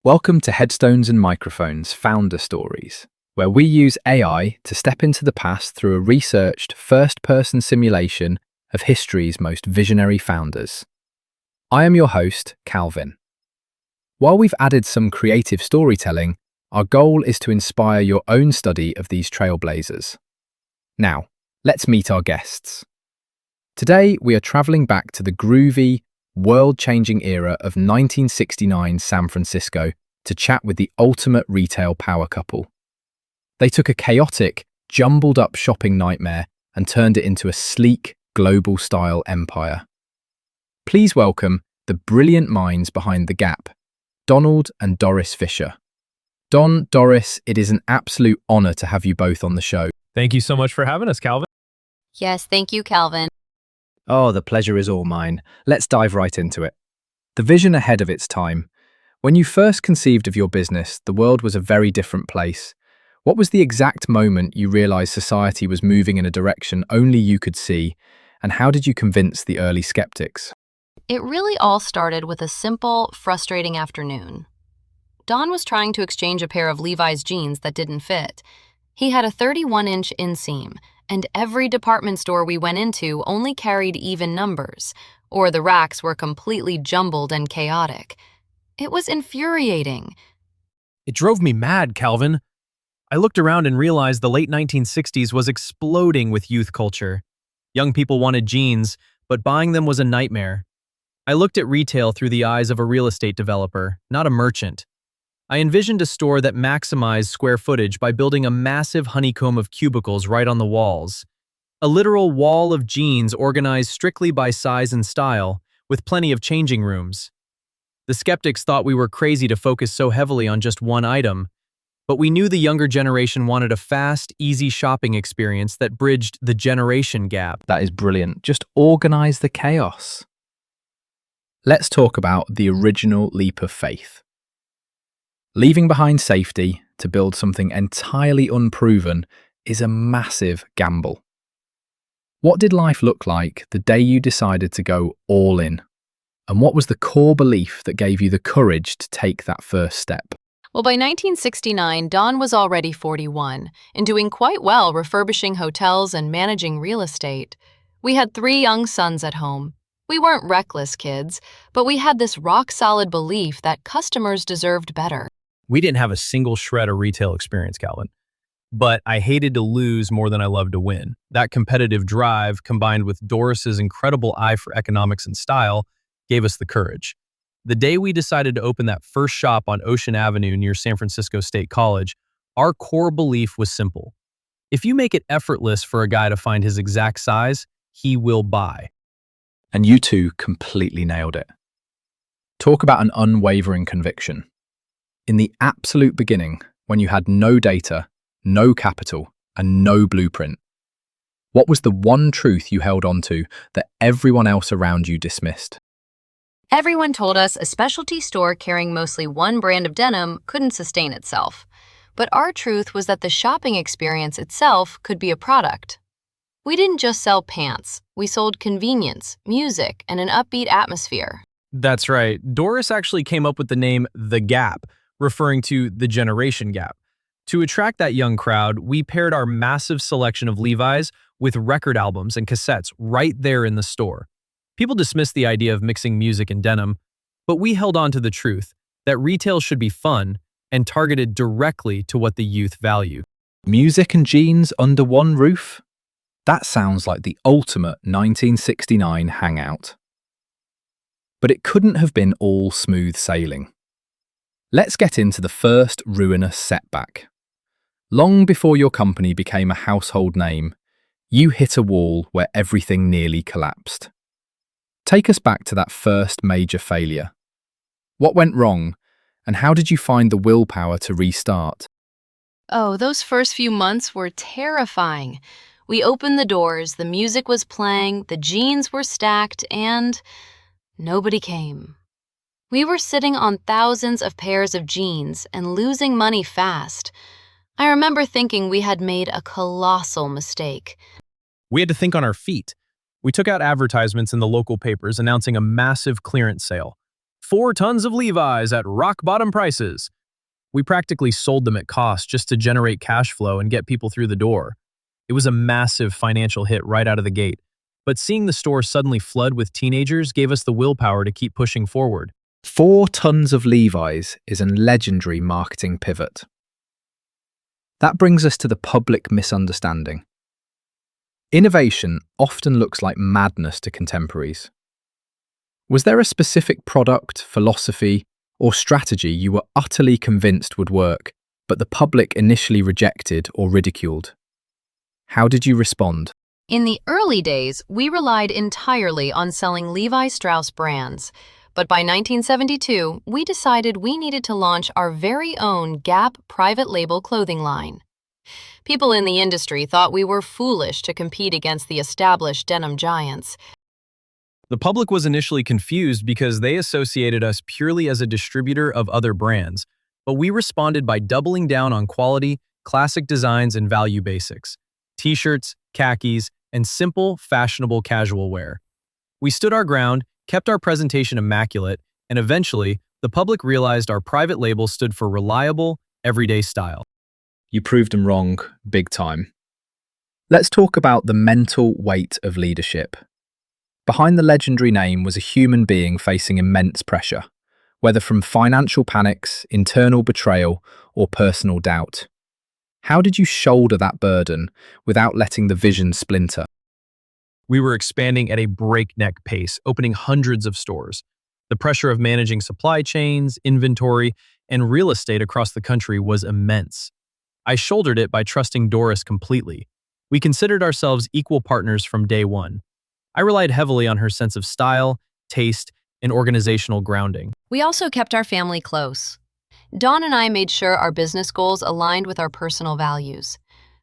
Welcome to Headstones and Microphones Founder Stories, where we use AI to step into the past through a researched first-person simulation of history's most visionary founders. I am your host, Calvin. While we've added some creative storytelling, our goal is to inspire your own study of these trailblazers. Now, let's meet our guests. Today, we are traveling back to the groovy, world-changing era of 1969 San Francisco to chat with the ultimate retail power couple. They took a chaotic, jumbled-up shopping nightmare and turned it into a sleek, global-style empire. Please welcome the brilliant minds behind The Gap, Donald and Doris Fisher. Doris, it is an absolute honor to have you both on the show. Thank you so much for having us, Calvin. Yes, thank you, Calvin. Oh, the pleasure is all mine. Let's dive right into it. The vision ahead of its time. When you first conceived of your business, the world was a very different place. What was the exact moment you realized society was moving in a direction only you could see, and how did you convince the early skeptics? It really all started with a simple, frustrating afternoon. Don was trying to exchange a pair of Levi's jeans that didn't fit. He had a 31-inch inseam, and every department store we went into only carried even numbers, or the racks were completely jumbled and chaotic. It was infuriating. It drove me mad, Calvin. I looked around and realized the late 1960s was exploding with youth culture. Young people wanted jeans, but buying them was a nightmare. I looked at retail through the eyes of a real estate developer, not a merchant. I envisioned a store that maximized square footage by building a massive honeycomb of cubicles right on the walls. A literal wall of jeans organized strictly by size and style, with plenty of changing rooms. The skeptics thought we were crazy to focus so heavily on just one item, but we knew the younger generation wanted a fast, easy shopping experience that bridged the generation gap. That is brilliant. Just organize the chaos. Let's talk about the original leap of faith. Leaving behind safety to build something entirely unproven is a massive gamble. What did life look like the day you decided to go all in? And what was the core belief that gave you the courage to take that first step? Well, by 1969, Don was already 41 and doing quite well refurbishing hotels and managing real estate. We had 3 young sons at home. We weren't reckless kids, but we had this rock-solid belief that customers deserved better. We didn't have a single shred of retail experience, Calvin. But I hated to lose more than I loved to win. That competitive drive, combined with Doris's incredible eye for economics and style, gave us the courage. The day we decided to open that first shop on Ocean Avenue near San Francisco State College, our core belief was simple. If you make it effortless for a guy to find his exact size, he will buy. And you two completely nailed it. Talk about an unwavering conviction. In the absolute beginning, when you had no data, no capital, and no blueprint, what was the one truth you held on to that everyone else around you dismissed? Everyone told us a specialty store carrying mostly one brand of denim couldn't sustain itself. But our truth was that the shopping experience itself could be a product. We didn't just sell pants, we sold convenience, music, and an upbeat atmosphere. That's right. Doris actually came up with the name The Gap, referring to the generation gap. To attract that young crowd, we paired our massive selection of Levi's with record albums and cassettes right there in the store. People dismissed the idea of mixing music and denim, but we held on to the truth that retail should be fun and targeted directly to what the youth value. Music and jeans under one roof? That sounds like the ultimate 1969 hangout. But it couldn't have been all smooth sailing. Let's get into the first ruinous setback. Long before your company became a household name, you hit a wall where everything nearly collapsed. Take us back to that first major failure. What went wrong, and how did you find the willpower to restart? Oh, those first few months were terrifying. We opened the doors, the music was playing, the jeans were stacked, and nobody came. We were sitting on thousands of pairs of jeans and losing money fast. I remember thinking we had made a colossal mistake. We had to think on our feet. We took out advertisements in the local papers announcing a massive clearance sale. 4 tons of Levi's at rock-bottom prices. We practically sold them at cost just to generate cash flow and get people through the door. It was a massive financial hit right out of the gate, but seeing the store suddenly flood with teenagers gave us the willpower to keep pushing forward. 4 tons of Levi's is a legendary marketing pivot. That brings us to the public misunderstanding. Innovation often looks like madness to contemporaries. Was there a specific product, philosophy, or strategy you were utterly convinced would work, but the public initially rejected or ridiculed? How did you respond? In the early days, we relied entirely on selling Levi Strauss brands. But by 1972, we decided we needed to launch our very own Gap private label clothing line. People in the industry thought we were foolish to compete against the established denim giants. The public was initially confused because they associated us purely as a distributor of other brands, but we responded by doubling down on quality, classic designs, and value basics: t-shirts, khakis, and simple, fashionable casual wear. We stood our ground, kept our presentation immaculate, and eventually, the public realized our private label stood for reliable, everyday style. You proved them wrong, big time. Let's talk about the mental weight of leadership. Behind the legendary name was a human being facing immense pressure, whether from financial panics, internal betrayal, or personal doubt. How did you shoulder that burden without letting the vision splinter? We were expanding at a breakneck pace, opening hundreds of stores. The pressure of managing supply chains, inventory, and real estate across the country was immense. I shouldered it by trusting Doris completely. We considered ourselves equal partners from day one. I relied heavily on her sense of style, taste, and organizational grounding. We also kept our family close. Dawn and I made sure our business goals aligned with our personal values.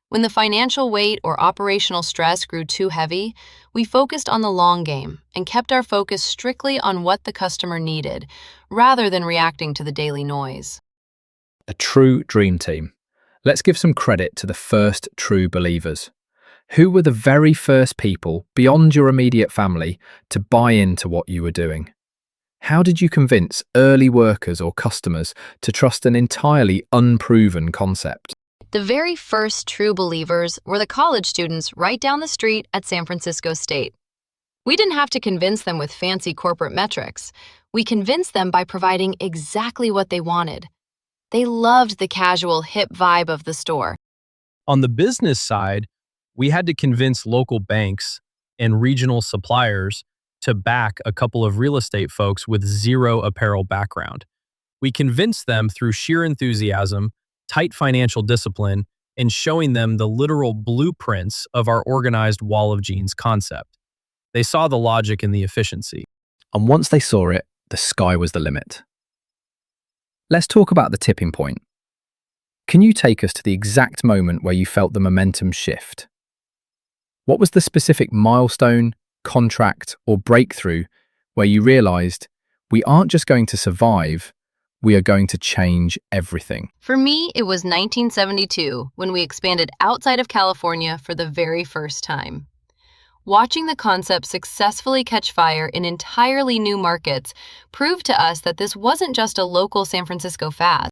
When the financial weight or operational stress grew too heavy, we focused on the long game and kept our focus strictly on what the customer needed, rather than reacting to the daily noise. A true dream team. Let's give some credit to the first true believers. Who were the very first people, beyond your immediate family, to buy into what you were doing? How did you convince early workers or customers to trust an entirely unproven concept? The very first true believers were the college students right down the street at San Francisco State. We didn't have to convince them with fancy corporate metrics. We convinced them by providing exactly what they wanted. They loved the casual, hip vibe of the store. On the business side, we had to convince local banks and regional suppliers to back a couple of real estate folks with zero apparel background. We convinced them through sheer enthusiasm, tight financial discipline, and showing them the literal blueprints of our organized wall of jeans concept. They saw the logic and the efficiency. And once they saw it, the sky was the limit. Let's talk about the tipping point. Can you take us to the exact moment where you felt the momentum shift? What was the specific milestone, contract, or breakthrough where you realized we aren't just going to survive, we are going to change everything? For me, it was 1972 when we expanded outside of California for the very first time. Watching the concept successfully catch fire in entirely new markets proved to us that this wasn't just a local San Francisco fad.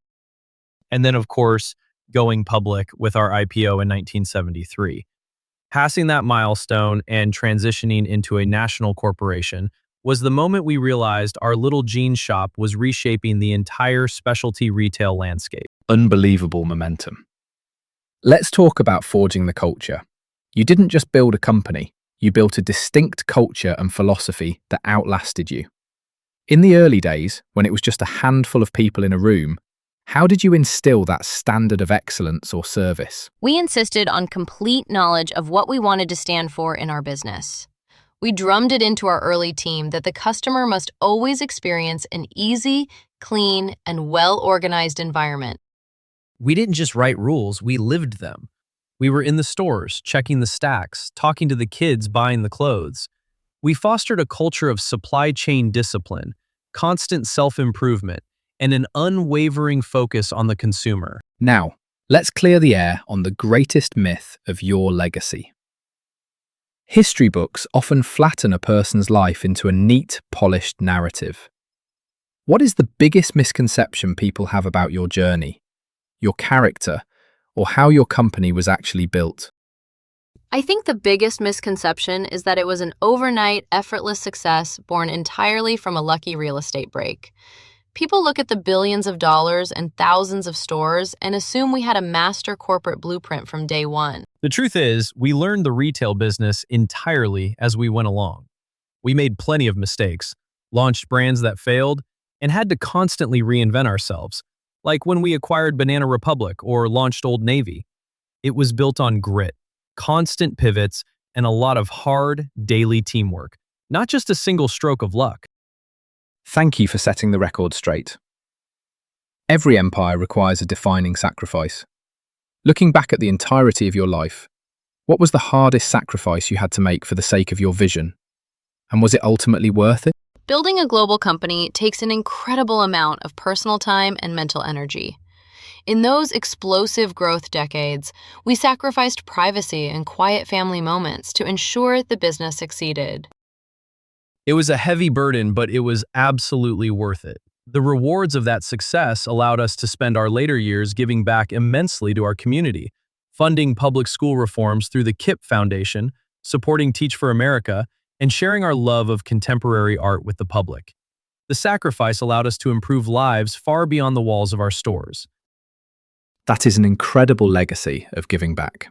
And then, of course, going public with our IPO in 1973. Passing that milestone and transitioning into a national corporation was the moment we realized our little jean shop was reshaping the entire specialty retail landscape. Unbelievable momentum. Let's talk about forging the culture. You didn't just build a company, you built a distinct culture and philosophy that outlasted you. In the early days, when it was just a handful of people in a room, how did you instill that standard of excellence or service? We insisted on complete knowledge of what we wanted to stand for in our business. We drummed it into our early team that the customer must always experience an easy, clean, and well-organized environment. We didn't just write rules, we lived them. We were in the stores, checking the stacks, talking to the kids buying the clothes. We fostered a culture of supply chain discipline, constant self-improvement, and an unwavering focus on the consumer. Now, let's clear the air on the greatest myth of your legacy. History books often flatten a person's life into a neat, polished narrative. What is the biggest misconception people have about your journey, your character, or how your company was actually built? I think the biggest misconception is that it was an overnight, effortless success born entirely from a lucky real estate break. People look at the billions of dollars and thousands of stores and assume we had a master corporate blueprint from day one. The truth is, we learned the retail business entirely as we went along. We made plenty of mistakes, launched brands that failed, and had to constantly reinvent ourselves, like when we acquired Banana Republic or launched Old Navy. It was built on grit, constant pivots, and a lot of hard, daily teamwork, not just a single stroke of luck. Thank you for setting the record straight. Every empire requires a defining sacrifice. Looking back at the entirety of your life, what was the hardest sacrifice you had to make for the sake of your vision? And was it ultimately worth it? Building a global company takes an incredible amount of personal time and mental energy. In those explosive growth decades, we sacrificed privacy and quiet family moments to ensure the business succeeded. It was a heavy burden, but it was absolutely worth it. The rewards of that success allowed us to spend our later years giving back immensely to our community, funding public school reforms through the KIPP Foundation, supporting Teach for America, and sharing our love of contemporary art with the public. The sacrifice allowed us to improve lives far beyond the walls of our stores. That is an incredible legacy of giving back.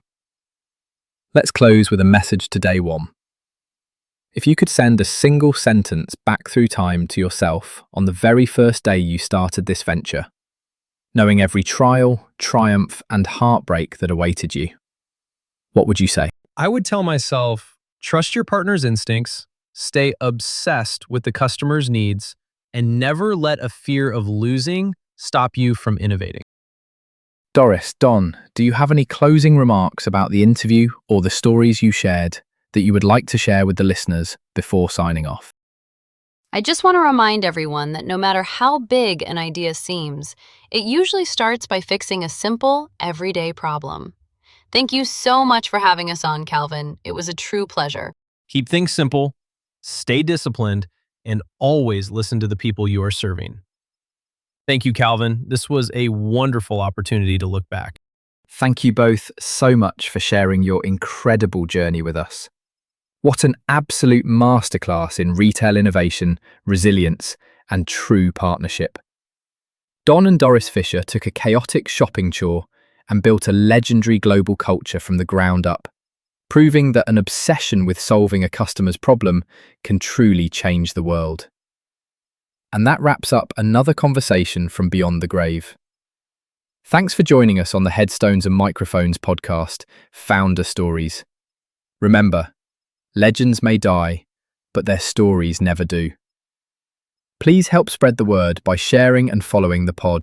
Let's close with a message to day one. If you could send a single sentence back through time to yourself on the very first day you started this venture, knowing every trial, triumph, and heartbreak that awaited you, what would you say? I would tell myself, trust your partner's instincts, stay obsessed with the customer's needs, and never let a fear of losing stop you from innovating. Doris, Don, do you have any closing remarks about the interview or the stories you shared that you would like to share with the listeners before signing off? I just want to remind everyone that no matter how big an idea seems, it usually starts by fixing a simple, everyday problem. Thank you so much for having us on, Calvin. It was a true pleasure. Keep things simple, stay disciplined, and always listen to the people you are serving. Thank you, Calvin. This was a wonderful opportunity to look back. Thank you both so much for sharing your incredible journey with us. What an absolute masterclass in retail innovation, resilience, and true partnership. Don and Doris Fisher took a chaotic shopping chore and built a legendary global culture from the ground up, proving that an obsession with solving a customer's problem can truly change the world. And that wraps up another conversation from Beyond the Grave. Thanks for joining us on the Headstones and Microphones podcast, Founder Stories. Remember, legends may die, but their stories never do. Please help spread the word by sharing and following the pod.